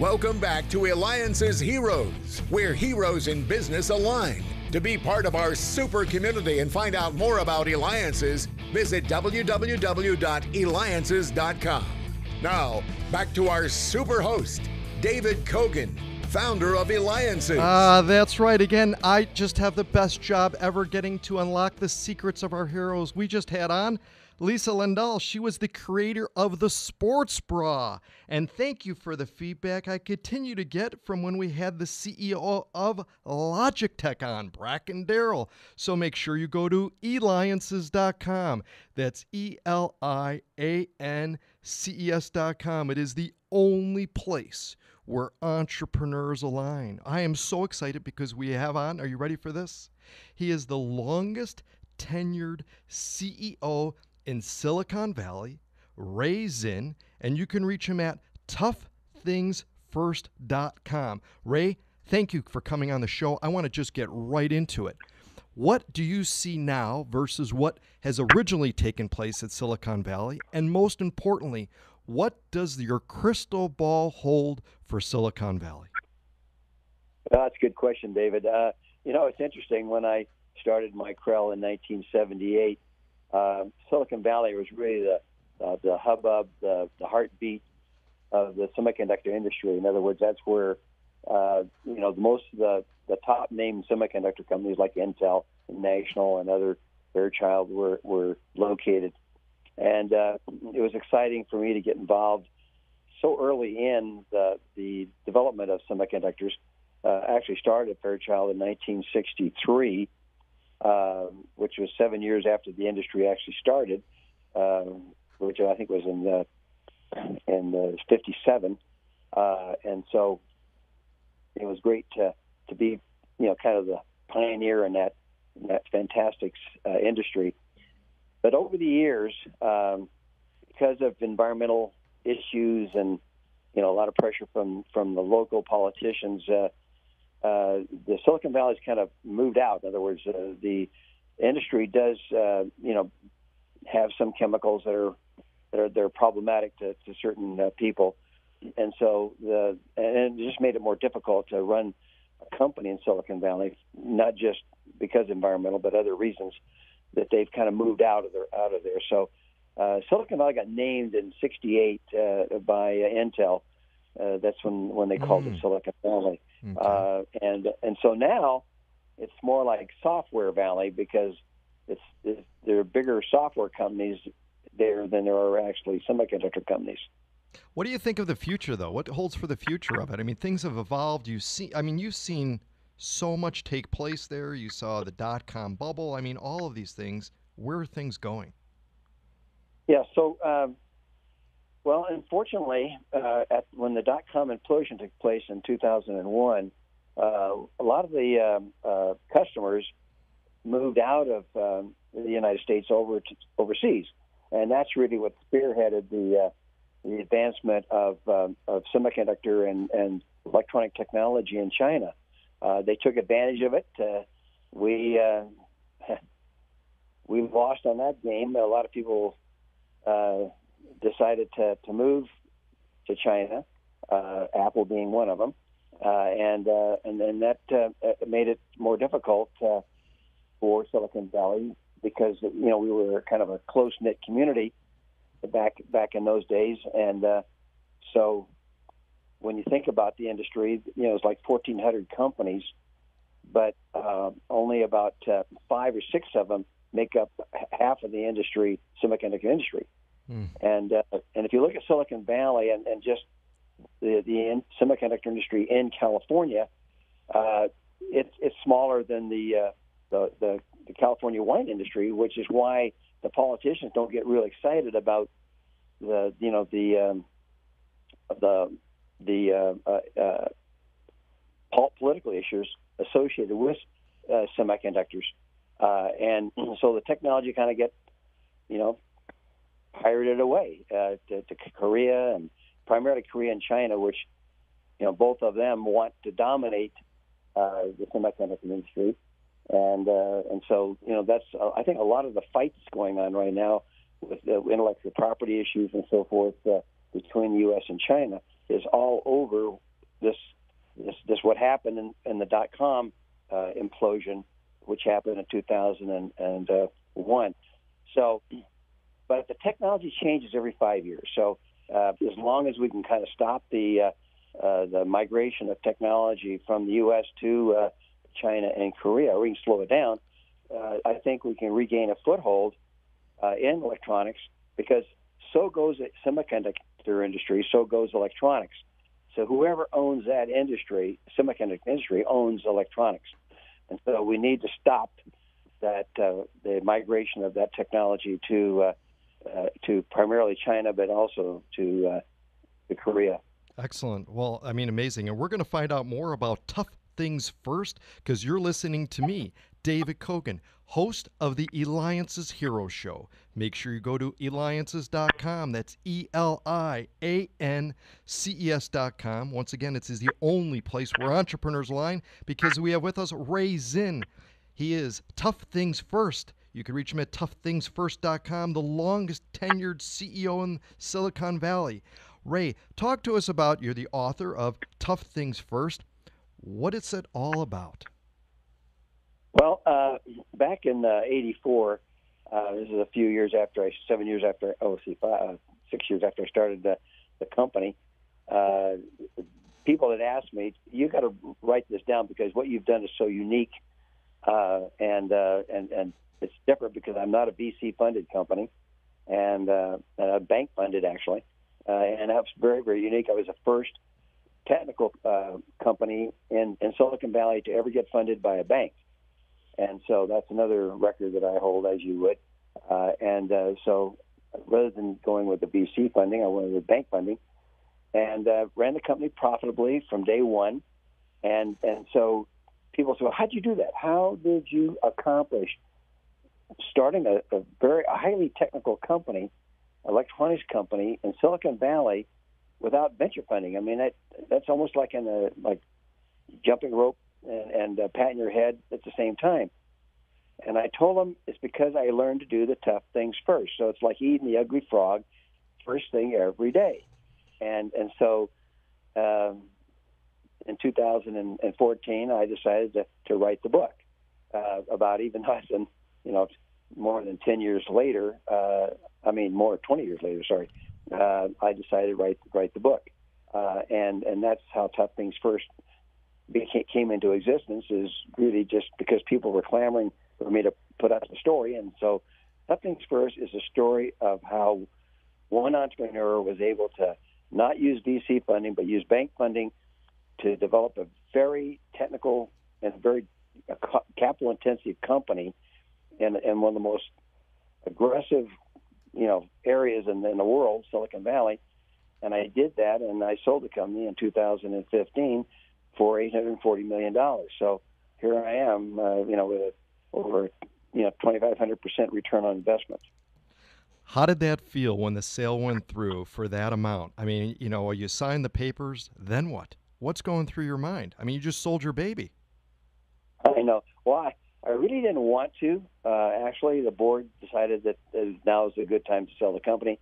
Welcome back to Eliances Heroes, where heroes in business align. To be part of our super community and find out more about Eliances, visit www.Eliances.com. Now, back to our super host, David Kogan, founder of Eliances. That's right. Again, I just have the best job ever getting to unlock the secrets of our heroes. We just had on Lisa Lindahl. She was the creator of the sports bra. And thank you for the feedback I continue to get from when we had the CEO of Logitech on, Bracken Darrell. So make sure you go to Eliances.com. That's Eliances.com. It is the only place where entrepreneurs align. I am so excited because we have on, are you ready for this? He is the longest tenured CEO in Silicon Valley, Ray Zinn, and you can reach him at toughthingsfirst.com. Ray, thank you for coming on the show. I want to just get right into it. What do you see now versus what has originally taken place at Silicon Valley? And most importantly, what does your crystal ball hold for Silicon Valley? That's a good question, David. It's interesting. When I started my Krell in 1978, Silicon Valley was really the hubbub, the heartbeat of the semiconductor industry. In other words, that's where most of the top name semiconductor companies like Intel, National, and other Fairchild were located. And it was exciting for me to get involved so early in the development of semiconductors. Actually started at Fairchild in 1963. Which was 7 years after the industry actually started, which I think was in 57. And so it was great to be, kind of the pioneer in that fantastic industry. But over the years, because of environmental issues and, a lot of pressure from the local politicians, the Silicon Valley's kind of moved out. In other words, the industry does, have some chemicals that are problematic to certain people, and so and it just made it more difficult to run a company in Silicon Valley, not just because of environmental, but other reasons that they've kind of moved out of there. So Silicon Valley got named in '68 by Intel. That's when they called it Silicon Valley. Okay. And so now it's more like Software Valley because there are bigger software companies there than there are actually semiconductor companies. What do you think of the future, though? What holds for the future of it? I mean, things have evolved. You've seen so much take place there. You saw the dot-com bubble. I mean, all of these things. Where are things going? Yeah, so well, unfortunately, when the dot-com implosion took place in 2001, a lot of the customers moved out of the United States overseas, and that's really what spearheaded the advancement of semiconductor and electronic technology in China. They took advantage of it. We lost on that game. A lot of people decided to move to China, Apple being one of them, and then that made it more difficult for Silicon Valley because we were kind of a close-knit community back in those days, and so when you think about the industry, it's like 1,400 companies, but only about 5 or 6 of them make up half of the industry, semiconductor industry. And if you look at Silicon Valley and just the semiconductor industry in California, it's smaller than the California wine industry, which is why the politicians don't get real excited about the political issues associated with semiconductors, and so the technology kind of get pirated away to Korea, and primarily Korea and China, which both of them want to dominate the semiconductor industry, and so that's I think a lot of the fights going on right now with the intellectual property issues and so forth between the U.S. and China is all over what happened in the .com implosion, which happened in 2001. So, but the technology changes every 5 years. So as long as we can kind of stop the migration of technology from the U.S. to China and Korea, or we can slow it down, I think we can regain a foothold in electronics, because so goes the semiconductor industry, so goes electronics. So whoever owns that industry, semiconductor industry, owns electronics. And so we need to stop that the migration of that technology to primarily China, but also to Korea. Excellent. Well, I mean, amazing. And we're going to find out more about Tough Things First, because you're listening to me, David Kogan, host of the Eliances Hero Show. Make sure you go to Eliances.com. That's Eliances.com. Once again, it is the only place where entrepreneurs line, because we have with us Ray Zinn. He is Tough Things First. You can reach him at toughthingsfirst.com, the longest-tenured CEO in Silicon Valley. Ray, talk to us about, you're the author of Tough Things First. What is it all about? Well, back in '84, this is a few years after 6 years after I started the company. People had asked me, "You got to write this down, because what you've done is so unique, and it's different, because I'm not a VC funded company, and bank funded actually, and that's very, very unique. I was the first technical company in Silicon Valley to ever get funded by a bank." And so that's another record that I hold, as you would. So rather than going with the VC funding, I went with bank funding, and ran the company profitably from day one. And so people say, well, how'd you do that? How did you accomplish starting a very highly technical company, electronics company in Silicon Valley, without venture funding? I mean, that's almost like like jumping rope and patting your head at the same time. And I told them it's because I learned to do the tough things first. So it's like eating the ugly frog first thing every day. And so in 2014, I decided to write the book about even us. And, more than 10 years later, 20 years later, sorry, I decided to write the book. And that's how Tough Things First came into existence, is really just because people were clamoring for me to put up the story. And so Tough Things First is a story of how one entrepreneur was able to not use VC funding, but use bank funding to develop a very technical and very capital-intensive company in one of the most aggressive, areas in the world, Silicon Valley. And I did that, and I sold the company in 2015 for $840 million. So here I am, with over 2,500% return on investment. How did that feel when the sale went through for that amount? I mean, you signed the papers, then what? What's going through your mind? I mean, you just sold your baby. I know. Well, I really didn't want to. Actually, the board decided that now is a good time to sell the company.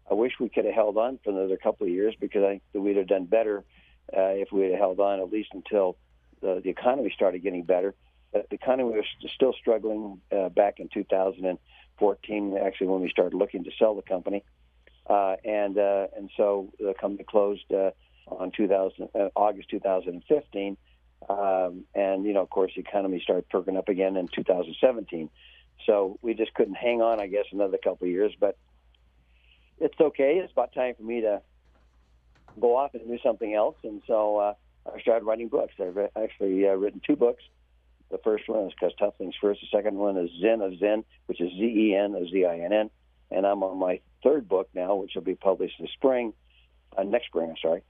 I wish we could have held on for another couple of years, because I think that we'd have done better if we had held on at least until the economy started getting better. But the economy was still struggling back in 2014, actually, when we started looking to sell the company. And so the company closed on August 2015. And, of course, the economy started perking up again in 2017. So we just couldn't hang on, I guess, another couple of years. But it's okay. It's about time for me to go off and do something else. And so I started writing books. I've actually written 2 books. The first one is called Tough Things First. The second one is Zinn of Zinn, which is Zen, Zinn. And I'm on my 3rd book now, which will be published this spring, next spring, I'm sorry.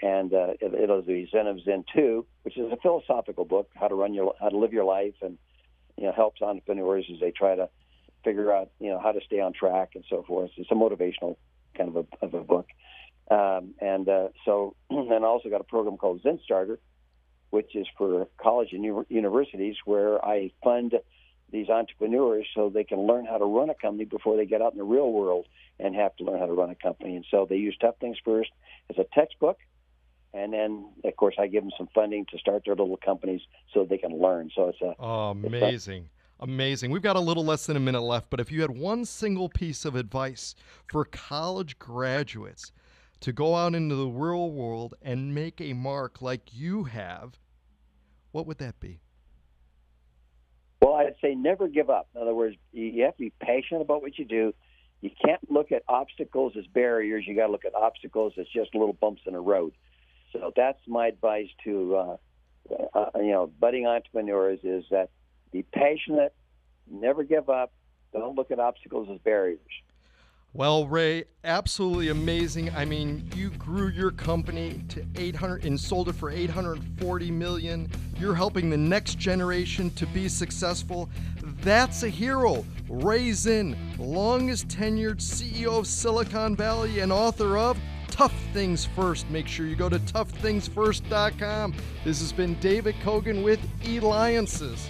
And it'll be Zinn of Zinn 2, which is a philosophical book, how to live your life, and helps entrepreneurs as they try to figure out how to stay on track and so forth. It's a motivational kind of a book. And I also got a program called Zinn Starter, which is for college and universities, where I fund these entrepreneurs so they can learn how to run a company before they get out in the real world and have to learn how to run a company. And so they use Tough Things First as a textbook, And then, of course, I give them some funding to start their little companies so they can learn. So it's amazing. Amazing. We've got a little less than a minute left, but if you had one single piece of advice for college graduates to go out into the real world and make a mark like you have, what would that be? Well, I'd say never give up. In other words, you have to be passionate about what you do. You can't look at obstacles as barriers. You got to look at obstacles as just little bumps in the road. So that's my advice to budding entrepreneurs: is that be passionate, never give up, don't look at obstacles as barriers. Well, Ray, absolutely amazing. I mean, you grew your company to 800 and sold it for $840 million. You're helping the next generation to be successful. That's a hero. Ray Zinn, longest-tenured CEO of Silicon Valley and author of Tough Things First. Make sure you go to toughthingsfirst.com. This has been David Kogan with Eliances.